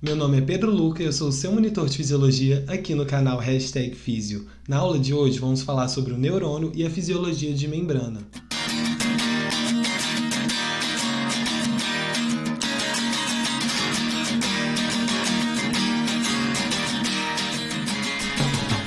Meu nome é Pedro Luca e eu sou o seu monitor de fisiologia aqui no canal #Físio. Na aula de hoje vamos falar sobre o neurônio e a fisiologia de membrana.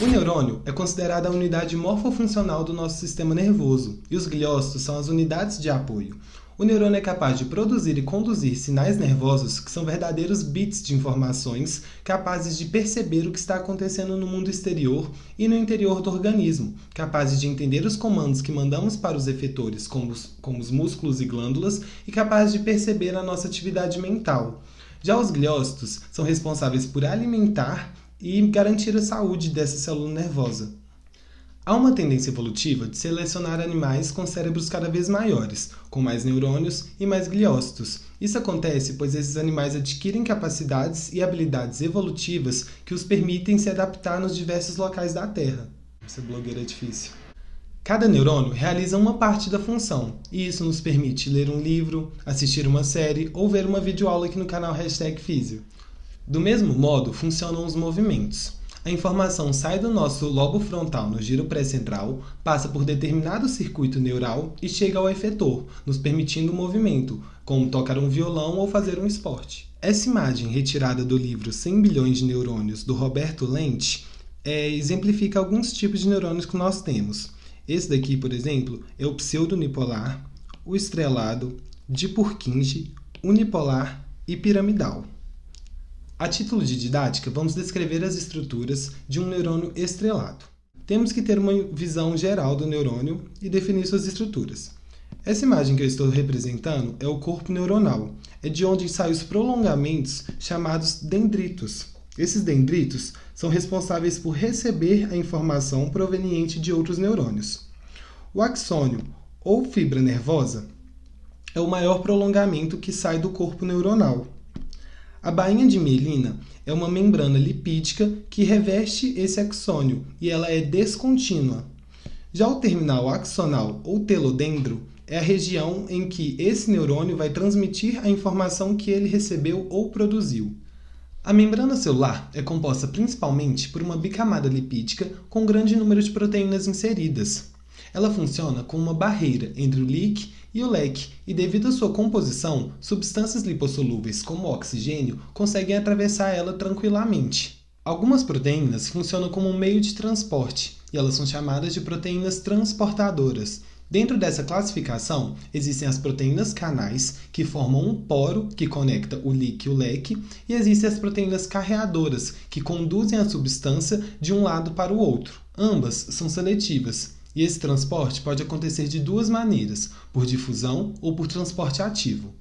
O neurônio é considerado a unidade morfofuncional do nosso sistema nervoso, e os gliócitos são as unidades de apoio. O neurônio é capaz de produzir e conduzir sinais nervosos que são verdadeiros bits de informações capazes de perceber o que está acontecendo no mundo exterior e no interior do organismo, capazes de entender os comandos que mandamos para os efetores, como os músculos e glândulas, e capazes de perceber a nossa atividade mental. Já os gliócitos são responsáveis por alimentar e garantir a saúde dessa célula nervosa. Há uma tendência evolutiva de selecionar animais com cérebros cada vez maiores, com mais neurônios e mais gliócitos. Isso acontece pois esses animais adquirem capacidades e habilidades evolutivas que os permitem se adaptar nos diversos locais da Terra. Ser blogueiro é difícil. Cada neurônio realiza uma parte da função, e isso nos permite ler um livro, assistir uma série ou ver uma videoaula aqui no canal #Físio. Do mesmo modo, funcionam os movimentos. A informação sai do nosso lobo frontal no giro pré-central, passa por determinado circuito neural e chega ao efetor, nos permitindo o movimento, como tocar um violão ou fazer um esporte. Essa imagem, retirada do livro 100 bilhões de neurônios, do Roberto Lente, exemplifica alguns tipos de neurônios que nós temos. Esse daqui, por exemplo, é o pseudonipolar, o estrelado, de Purkinje, unipolar e piramidal. A título de didática, vamos descrever as estruturas de um neurônio estrelado. Temos que ter uma visão geral do neurônio e definir suas estruturas. Essa imagem que eu estou representando é o corpo neuronal. É de onde saem os prolongamentos chamados dendritos. Esses dendritos são responsáveis por receber a informação proveniente de outros neurônios. O axônio, ou fibra nervosa, é o maior prolongamento que sai do corpo neuronal. A bainha de mielina é uma membrana lipídica que reveste esse axônio e ela é descontínua. Já o terminal axonal ou telodendro é a região em que esse neurônio vai transmitir a informação que ele recebeu ou produziu. A membrana celular é composta principalmente por uma bicamada lipídica com um grande número de proteínas inseridas. Ela funciona como uma barreira entre o líquen e o leque, e devido à sua composição, substâncias lipossolúveis como o oxigênio conseguem atravessar ela tranquilamente. Algumas proteínas funcionam como um meio de transporte, e elas são chamadas de proteínas transportadoras. Dentro dessa classificação, existem as proteínas canais, que formam um poro que conecta o líquen e o leque, e existem as proteínas carreadoras, que conduzem a substância de um lado para o outro. Ambas são seletivas. E esse transporte pode acontecer de duas maneiras, por difusão ou por transporte ativo.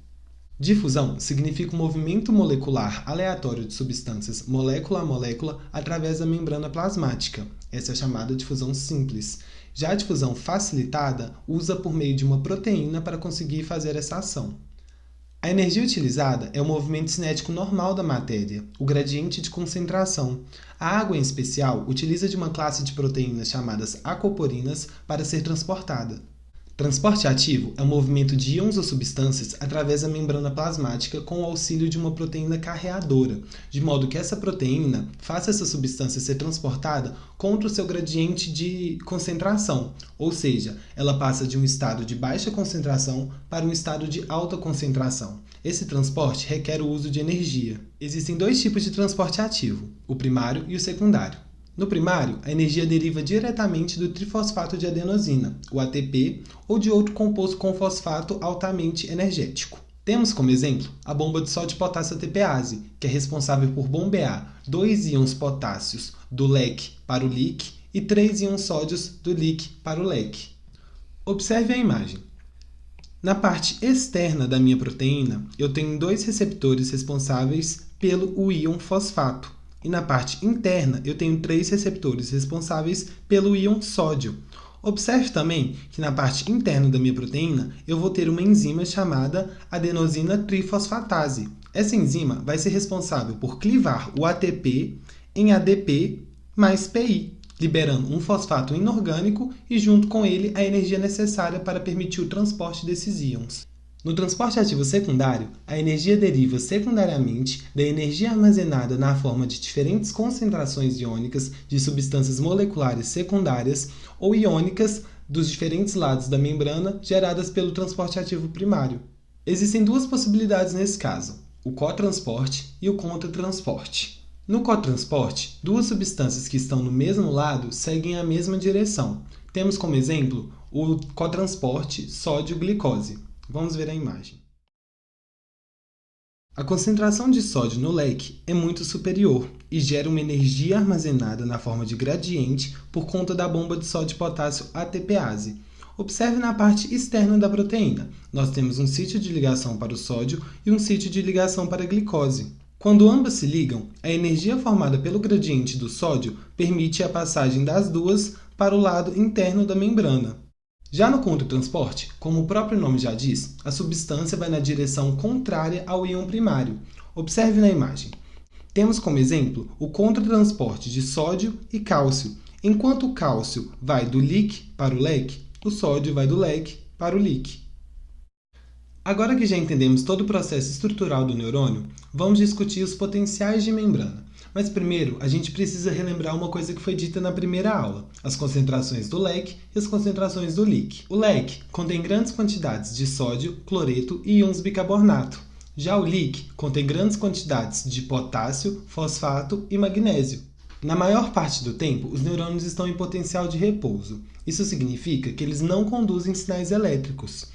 Difusão significa um movimento molecular aleatório de substâncias molécula a molécula através da membrana plasmática. Essa é chamada difusão simples. Já a difusão facilitada usa por meio de uma proteína para conseguir fazer essa ação. A energia utilizada é o movimento cinético normal da matéria, o gradiente de concentração. A água, em especial, utiliza de uma classe de proteínas chamadas aquaporinas para ser transportada. Transporte ativo é o movimento de íons ou substâncias através da membrana plasmática com o auxílio de uma proteína carreadora, de modo que essa proteína faça essa substância ser transportada contra o seu gradiente de concentração, ou seja, ela passa de um estado de baixa concentração para um estado de alta concentração. Esse transporte requer o uso de energia. Existem dois tipos de transporte ativo, o primário e o secundário. No primário, a energia deriva diretamente do trifosfato de adenosina, o ATP, ou de outro composto com fosfato altamente energético. Temos como exemplo a bomba de sódio potássio ATPase, que é responsável por bombear 2 íons potássios do leque para o líquen e 3 íons sódios do líquen para o leque. Observe a imagem. Na parte externa da minha proteína, eu tenho 2 receptores responsáveis pelo íon fosfato. E na parte interna, eu tenho 3 receptores responsáveis pelo íon sódio. Observe também que na parte interna da minha proteína, eu vou ter uma enzima chamada adenosina trifosfatase. Essa enzima vai ser responsável por clivar o ATP em ADP mais PI, liberando um fosfato inorgânico e junto com ele a energia necessária para permitir o transporte desses íons. No transporte ativo secundário, a energia deriva secundariamente da energia armazenada na forma de diferentes concentrações iônicas de substâncias moleculares secundárias ou iônicas dos diferentes lados da membrana geradas pelo transporte ativo primário. Existem duas possibilidades nesse caso, o cotransporte e o contratransporte. No cotransporte, duas substâncias que estão no mesmo lado seguem a mesma direção. Temos como exemplo o cotransporte sódio-glicose. Vamos ver a imagem. A concentração de sódio no leque é muito superior e gera uma energia armazenada na forma de gradiente por conta da bomba de sódio e potássio ATPase. Observe na parte externa da proteína. Nós temos um sítio de ligação para o sódio e um sítio de ligação para a glicose. Quando ambas se ligam, a energia formada pelo gradiente do sódio permite a passagem das duas para o lado interno da membrana. Já no contratransporte, como o próprio nome já diz, a substância vai na direção contrária ao íon primário. Observe na imagem. Temos como exemplo o contratransporte de sódio e cálcio. Enquanto o cálcio vai do leak para o leque, o sódio vai do leque para o leak. Agora que já entendemos todo o processo estrutural do neurônio, vamos discutir os potenciais de membrana. Mas primeiro, a gente precisa relembrar uma coisa que foi dita na primeira aula, as concentrações do leque e as concentrações do leak. O leque contém grandes quantidades de sódio, cloreto e íons bicarbonato. Já o leak contém grandes quantidades de potássio, fosfato e magnésio. Na maior parte do tempo, os neurônios estão em potencial de repouso. Isso significa que eles não conduzem sinais elétricos.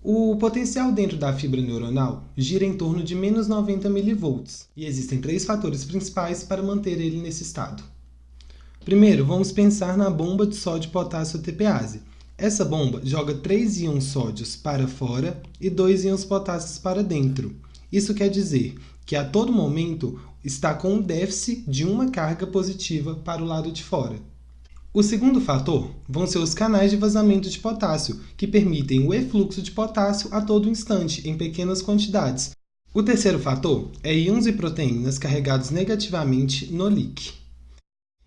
O potencial dentro da fibra neuronal gira em torno de menos 90 mV, e existem três fatores principais para manter ele nesse estado. Primeiro, vamos pensar na bomba de sódio e potássio ATPase. Essa bomba joga 3 íons sódios para fora e 2 íons potássios para dentro. Isso quer dizer que a todo momento está com um déficit de uma carga positiva para o lado de fora. O segundo fator vão ser os canais de vazamento de potássio, que permitem o efluxo de potássio a todo instante, em pequenas quantidades. O terceiro fator é íons e proteínas carregados negativamente no leak.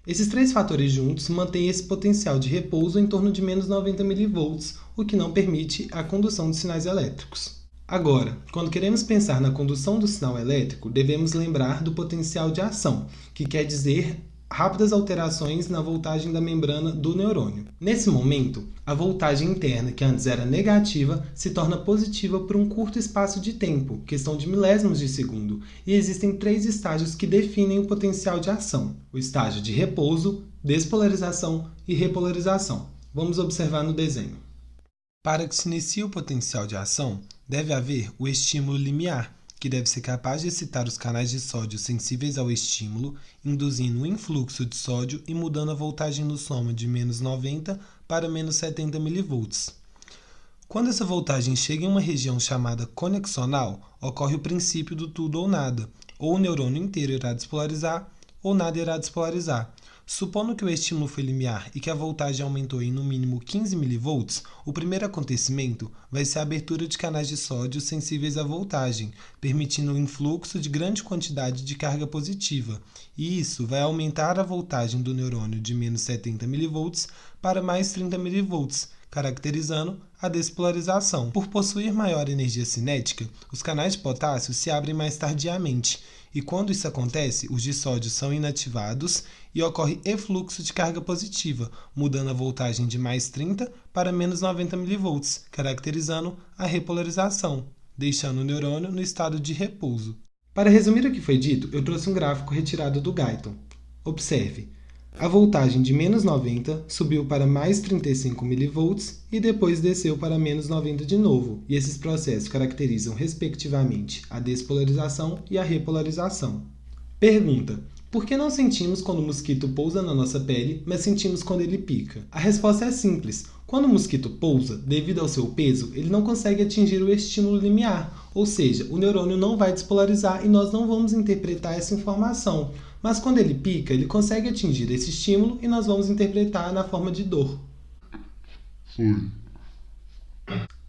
Esses três fatores juntos mantêm esse potencial de repouso em torno de menos 90 mV, o que não permite a condução de sinais elétricos. Agora, quando queremos pensar na condução do sinal elétrico, devemos lembrar do potencial de ação, que quer dizer rápidas alterações na voltagem da membrana do neurônio. Nesse momento, a voltagem interna, que antes era negativa, se torna positiva por um curto espaço de tempo, questão de milésimos de segundo, e existem três estágios que definem o potencial de ação: o estágio de repouso, despolarização e repolarização. Vamos observar no desenho. Para que se inicie o potencial de ação, deve haver o estímulo limiar, que deve ser capaz de excitar os canais de sódio sensíveis ao estímulo, induzindo um influxo de sódio e mudando a voltagem no soma de menos 90 para menos 70 mV. Quando essa voltagem chega em uma região chamada conexonal, ocorre o princípio do tudo ou nada. Ou o neurônio inteiro irá despolarizar, ou nada irá despolarizar. Supondo que o estímulo foi limiar e que a voltagem aumentou em no mínimo 15 mV, o primeiro acontecimento vai ser a abertura de canais de sódio sensíveis à voltagem, permitindo o influxo de grande quantidade de carga positiva, e isso vai aumentar a voltagem do neurônio de menos 70 mV para mais 30 mV, caracterizando a despolarização. Por possuir maior energia cinética, os canais de potássio se abrem mais tardiamente, e quando isso acontece, os de sódio são inativados e ocorre efluxo de carga positiva, mudando a voltagem de mais 30 para menos 90 mV, caracterizando a repolarização, deixando o neurônio no estado de repouso. Para resumir o que foi dito, eu trouxe um gráfico retirado do Guyton. Observe. A voltagem de menos 90 subiu para mais 35 mV e depois desceu para menos 90 de novo, e esses processos caracterizam respectivamente a despolarização e a repolarização. Pergunta: por que não sentimos quando o mosquito pousa na nossa pele, mas sentimos quando ele pica? A resposta é simples. Quando o mosquito pousa, devido ao seu peso, ele não consegue atingir o estímulo limiar, ou seja, o neurônio não vai despolarizar e nós não vamos interpretar essa informação. Mas quando ele pica, ele consegue atingir esse estímulo e nós vamos interpretar na forma de dor.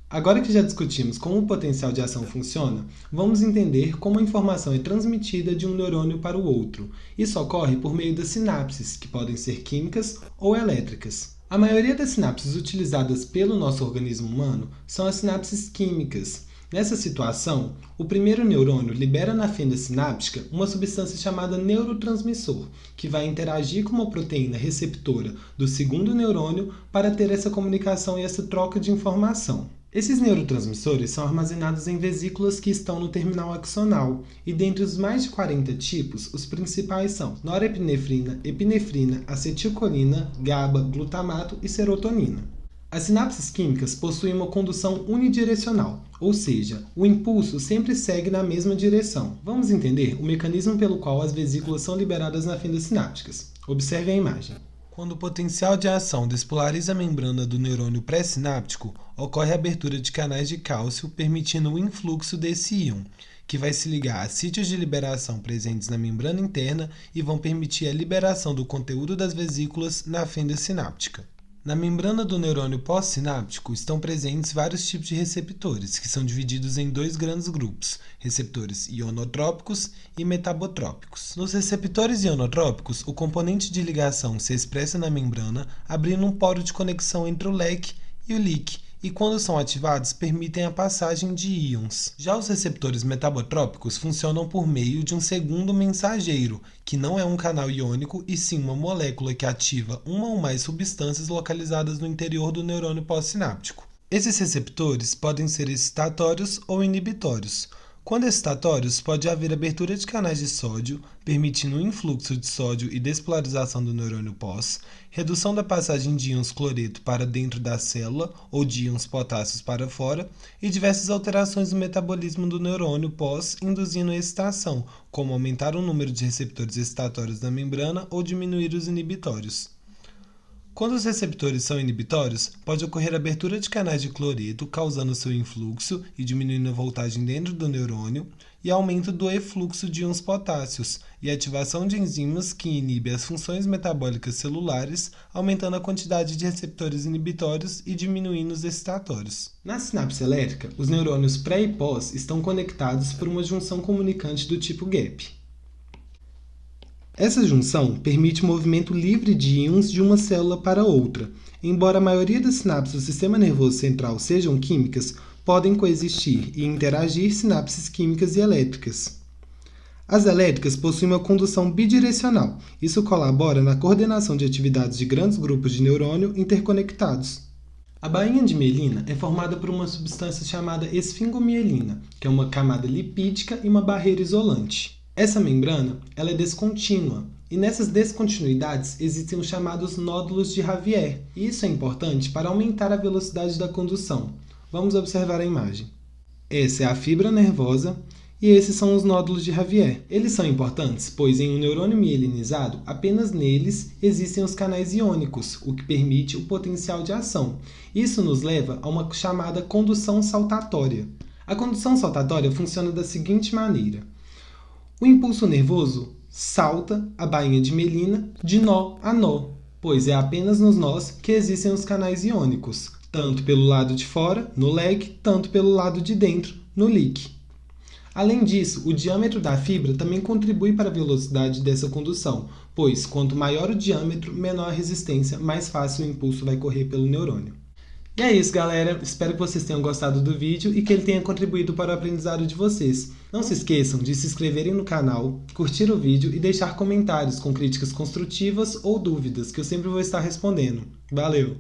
Agora que já discutimos como o potencial de ação funciona, vamos entender como a informação é transmitida de um neurônio para o outro. Isso ocorre por meio das sinapses, que podem ser químicas ou elétricas. A maioria das sinapses utilizadas pelo nosso organismo humano são as sinapses químicas. Nessa situação, o primeiro neurônio libera na fenda sináptica uma substância chamada neurotransmissor, que vai interagir com uma proteína receptora do segundo neurônio para ter essa comunicação e essa troca de informação. Esses neurotransmissores são armazenados em vesículas que estão no terminal axonal, e dentre os mais de 40 tipos, os principais são norepinefrina, epinefrina, acetilcolina, GABA, glutamato e serotonina. As sinapses químicas possuem uma condução unidirecional, ou seja, o impulso sempre segue na mesma direção. Vamos entender o mecanismo pelo qual as vesículas são liberadas nas fendas sinápticas. Observe a imagem. Quando o potencial de ação despolariza a membrana do neurônio pré-sináptico, ocorre a abertura de canais de cálcio, permitindo o influxo desse íon, que vai se ligar a sítios de liberação presentes na membrana interna e vão permitir a liberação do conteúdo das vesículas na fenda sináptica. Na membrana do neurônio pós-sináptico estão presentes vários tipos de receptores, que são divididos em dois grandes grupos, receptores ionotrópicos e metabotrópicos. Nos receptores ionotrópicos, o componente de ligação se expressa na membrana, abrindo um poro de conexão entre o leque e o leak, e quando são ativados, permitem a passagem de íons. Já os receptores metabotrópicos funcionam por meio de um segundo mensageiro, que não é um canal iônico e sim uma molécula que ativa uma ou mais substâncias localizadas no interior do neurônio pós-sináptico. Esses receptores podem ser excitatórios ou inibitórios. Quando excitatórios, pode haver abertura de canais de sódio, permitindo o influxo de sódio e despolarização do neurônio pós, redução da passagem de íons cloreto para dentro da célula ou de íons potássios para fora, e diversas alterações no metabolismo do neurônio pós, induzindo a excitação, como aumentar o número de receptores excitatórios na membrana ou diminuir os inibitórios. Quando os receptores são inibitórios, pode ocorrer a abertura de canais de cloreto, causando seu influxo e diminuindo a voltagem dentro do neurônio, e aumento do efluxo de íons potássios, e ativação de enzimas que inibem as funções metabólicas celulares, aumentando a quantidade de receptores inibitórios e diminuindo os excitatórios. Na sinapse elétrica, os neurônios pré e pós estão conectados por uma junção comunicante do tipo gap. Essa junção permite o movimento livre de íons de uma célula para outra. Embora a maioria das sinapses do sistema nervoso central sejam químicas, podem coexistir e interagir sinapses químicas e elétricas. As elétricas possuem uma condução bidirecional. Isso colabora na coordenação de atividades de grandes grupos de neurônio interconectados. A bainha de mielina é formada por uma substância chamada esfingomielina, que é uma camada lipídica e uma barreira isolante. Essa membrana ela é descontínua, e nessas descontinuidades existem os chamados nódulos de Ravier. E isso é importante para aumentar a velocidade da condução. Vamos observar a imagem. Essa é a fibra nervosa e esses são os nódulos de Ravier. Eles são importantes, pois em um neurônio mielinizado, apenas neles existem os canais iônicos, o que permite o potencial de ação. Isso nos leva a uma chamada condução saltatória. A condução saltatória funciona da seguinte maneira. O impulso nervoso salta a bainha de mielina de nó a nó, pois é apenas nos nós que existem os canais iônicos, tanto pelo lado de fora, no leque, tanto pelo lado de dentro, no leak. Além disso, o diâmetro da fibra também contribui para a velocidade dessa condução, pois quanto maior o diâmetro, menor a resistência, mais fácil o impulso vai correr pelo neurônio. E é isso, galera. Espero que vocês tenham gostado do vídeo e que ele tenha contribuído para o aprendizado de vocês. Não se esqueçam de se inscreverem no canal, curtir o vídeo e deixar comentários com críticas construtivas ou dúvidas, que eu sempre vou estar respondendo. Valeu!